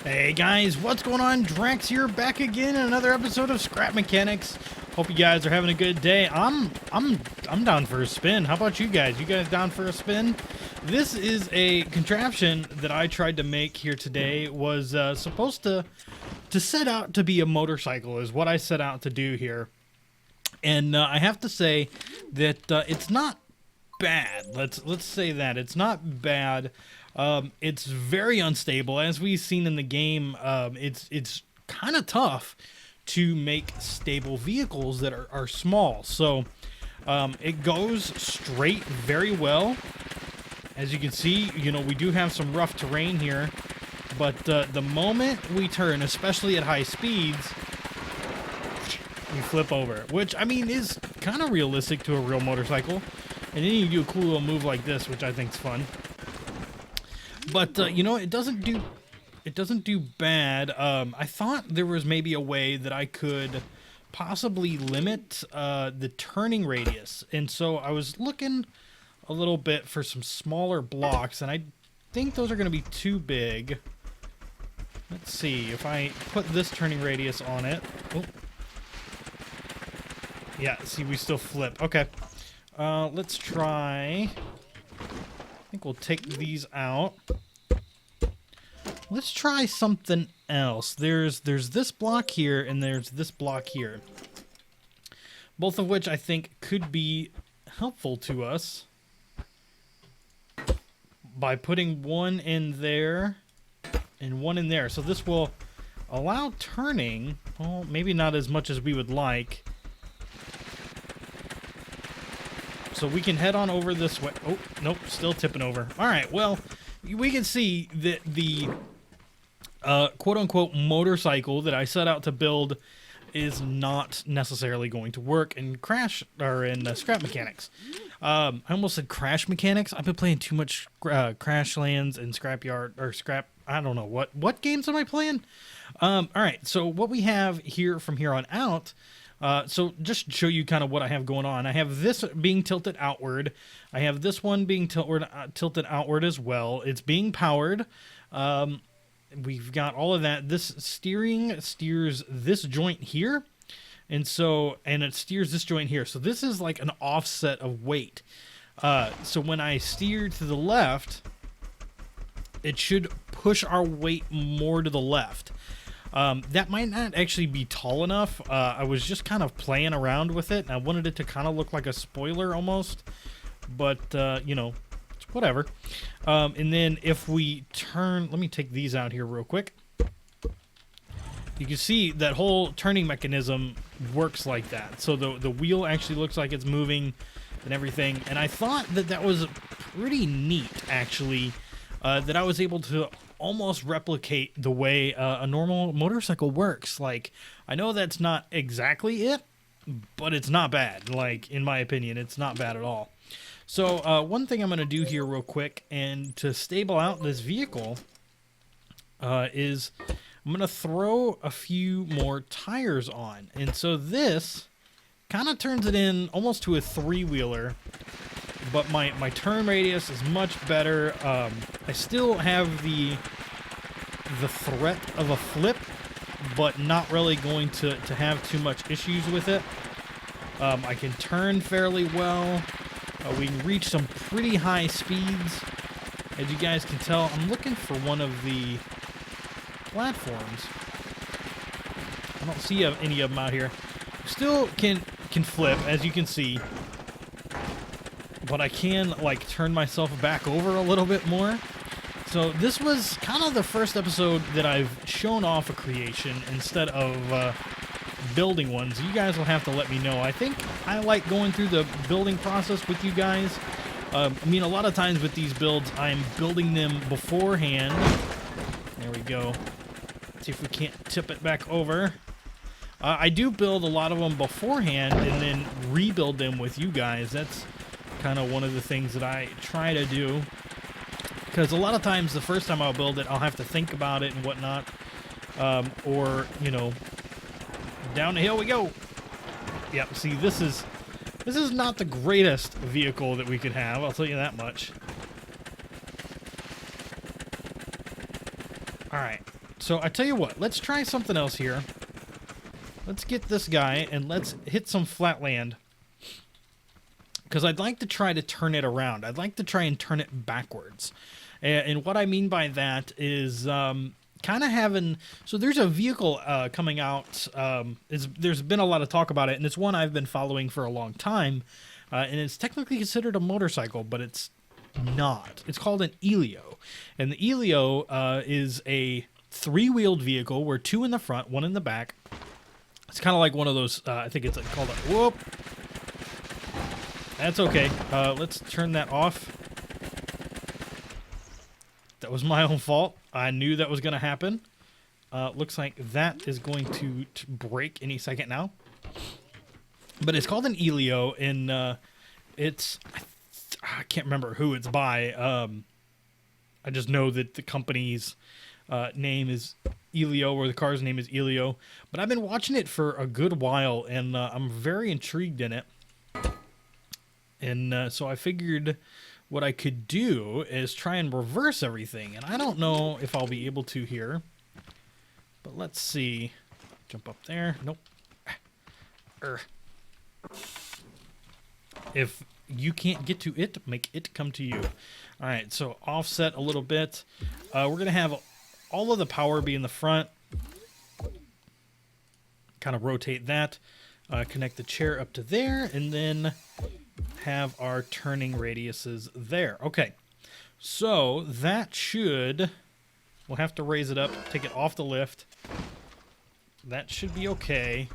Hey guys, what's going on? Drax here, back again in another episode of Scrap Mechanics. Hope you guys are having a good day. I'm down for a spin. How about you guys? You guys down for a spin? This is a contraption that I tried to make here today. Was supposed to set out to be a motorcycle, is what I set out to do here. And I have to say that it's not bad. Let's say that it's not bad. It's very unstable, as we've seen in the game. It's kind of tough to make stable vehicles that are small. So it goes straight very well. As you can see, you know, we do have some rough terrain here, but the moment we turn, especially at high speeds, we flip over, which I mean is kind of realistic to a real motorcycle. And then you do a cool little move like this, which I think is fun. But you know, it doesn't do bad. I thought there was maybe a way that I could possibly limit the turning radius, and so I was looking a little bit for some smaller blocks, and I think those are going to be too big. Let's see if I put this turning radius on it. Oh. Yeah, see, we still flip. Okay. Let's try. I think we'll take these out. Let's try something else. There's this block here, and there's this block here. Both of which I think could be helpful to us by putting one in there and one in there. So this will allow turning. Well, maybe not as much as we would like. So we can head on over this way. Oh, nope, still tipping over. All right, well, we can see that the quote-unquote motorcycle that I set out to build is not necessarily going to work in Scrap Mechanics. I almost said Crash Mechanics. I've been playing too much Crash Lands and Scrapyard, or Scrap, I don't know. What games am I playing? All right, so what we have here from here on out, so just to show you kind of what I have going on, I have this being tilted outward. I have this one being tilted outward as well. It's being powered. We've got all of that. This steering steers this joint here, and it steers this joint here. So this is like an offset of weight. So when I steer to the left, it should push our weight more to the left. That might not actually be tall enough. I was just kind of playing around with it, and I wanted it to kind of look like a spoiler almost, but you know, it's whatever. And then if we turn, let me take these out here real quick. You can see that whole turning mechanism works like that. So the wheel actually looks like it's moving and everything. And I thought that was pretty neat, actually, that I was able to almost replicate the way a normal motorcycle works. Like, I know that's not exactly it, but it's not bad. Like, in my opinion, it's not bad at all. So one thing I'm going to do here real quick, and to stable out this vehicle, is I'm going to throw a few more tires on. And so this kind of turns it in almost to a three-wheeler, but my turn radius is much better. I still have the threat of a flip, but not really going to have too much issues with it. I can turn fairly well. We can reach some pretty high speeds. As you guys can tell, I'm looking for one of the platforms. I don't see any of them out here. Still can flip, as you can see. But I can, like, turn myself back over a little bit more. So this was kind of the first episode that I've shown off a creation instead of building ones. You guys will have to let me know. I think I like going through the building process with you guys. I mean, a lot of times with these builds, I'm building them beforehand. There we go. Let's see if we can't tip it back over. I do build a lot of them beforehand and then rebuild them with you guys. That's kind of one of the things that I try to do, because a lot of times the first time I'll build it, I'll have to think about it and whatnot, or, you know, down the hill we go. Yep, see, this is not the greatest vehicle that we could have, I'll tell you that much. Alright, So I tell you what, let's try something else here. Let's get this guy and let's hit some flat land. Because I'd like to try to turn it around. I'd like to try and turn it backwards. And what I mean by that is kind of having... So there's a vehicle coming out. There's been a lot of talk about it, and it's one I've been following for a long time. And it's technically considered a motorcycle, but it's not. It's called an Elio. And the Elio is a three-wheeled vehicle where two in the front, one in the back. It's kind of like one of those, I think it's called a... Whoop! That's okay. Let's turn that off. That was my own fault. I knew that was going to happen. Looks like that is going to break any second now. But it's called an Elio, and it's... I can't remember who it's by. I just know that the company's name is Elio, or the car's name is Elio. But I've been watching it for a good while, and I'm very intrigued in it. And so I figured what I could do is try and reverse everything. And I don't know if I'll be able to here. But let's see. Jump up there. Nope. If you can't get to it, make it come to you. All right, so offset a little bit. We're going to have all of the power be in the front. Kind of rotate that. Connect the chair up to there, and then have our turning radiuses there. Okay, so that should... We'll have to raise it up, take it off the lift. That should be okay.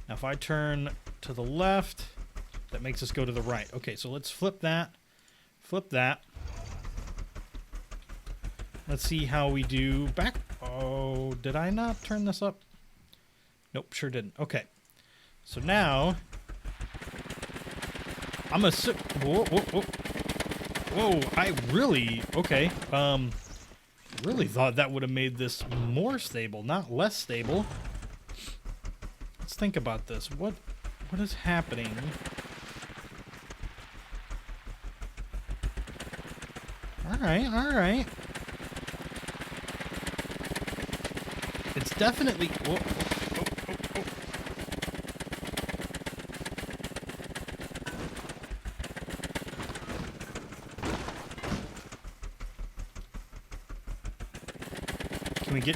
Now if I turn to the left, that makes us go to the right. Okay, so let's flip that. Flip that. Let's see how we do back. Oh, did I not turn this up? Nope, sure didn't. Okay. So now, I'm a... Whoa, whoa, whoa. Whoa, I really... Okay. Really thought that would have made this more stable, not less stable. Let's think about this. What is happening? Alright, alright. It's definitely... Whoa, whoa, whoa, whoa, whoa.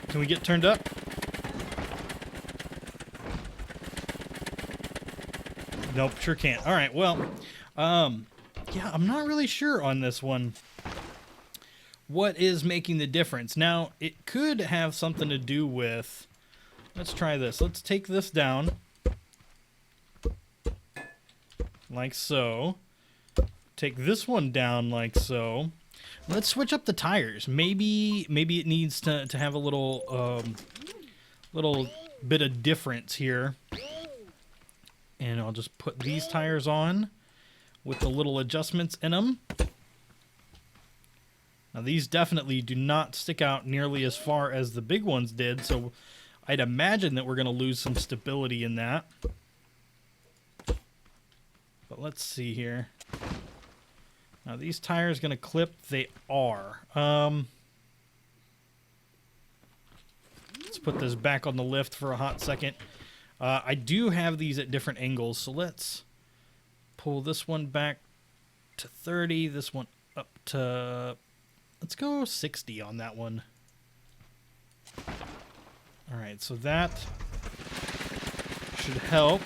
Can we get turned up? Nope, sure can't. All right, well, yeah, I'm not really sure on this one. What is making the difference? Now, it could have something to do with... Let's try this. Let's take this down. Like so. Take this one down like so. Let's switch up the tires. Maybe it needs to have a little bit of difference here. And I'll just put these tires on with the little adjustments in them. Now these definitely do not stick out nearly as far as the big ones did, so I'd imagine that we're going to lose some stability in that. But let's see here. Now these tires going to clip? They are. Let's put this back on the lift for a hot second. I do have these at different angles, so let's pull this one back to 30, this one up to... Let's go 60 on that one. Alright, so that should help.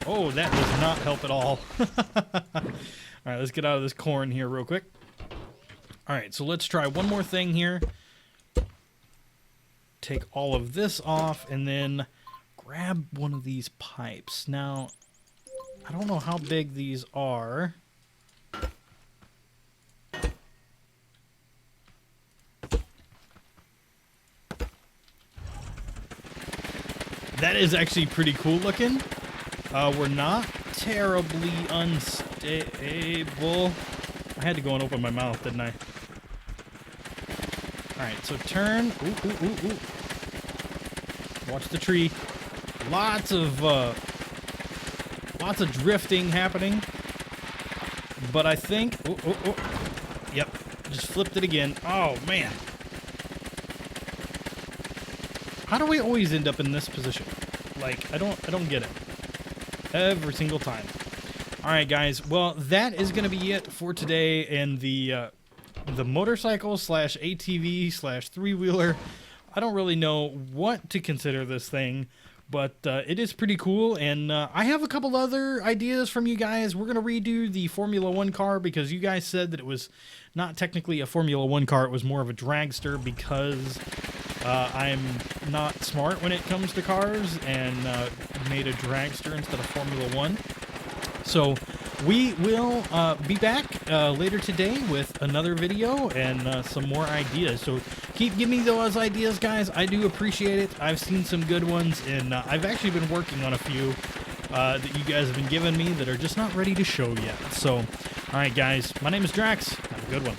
Oh, that does not help at all. Alright, let's get out of this corn here real quick. Alright, so let's try one more thing here. Take all of this off and then grab one of these pipes. Now, I don't know how big these are. That is actually pretty cool looking. We're not terribly unstable. I had to go and open my mouth, didn't I? Alright, so turn. Ooh, ooh, ooh, ooh. Watch the tree. Lots of drifting happening. But I think... Ooh, ooh, ooh. Yep, just flipped it again. Oh, man. How do we always end up in this position? Like, I don't get it. Every single time. All right, guys. Well, that is going to be it for today in the motorcycle slash ATV slash three-wheeler. I don't really know what to consider this thing, but it is pretty cool, and I have a couple other ideas from you guys. We're going to redo the Formula 1 car because you guys said that it was not technically a Formula 1 car. It was more of a dragster because I'm not smart when it comes to cars and made a dragster instead of Formula 1. So we will be back later today with another video and some more ideas. So keep giving me those ideas, guys. I do appreciate it. I've seen some good ones, and I've actually been working on a few that you guys have been giving me that are just not ready to show yet. So, all right, guys, my name is Draax. Have a good one.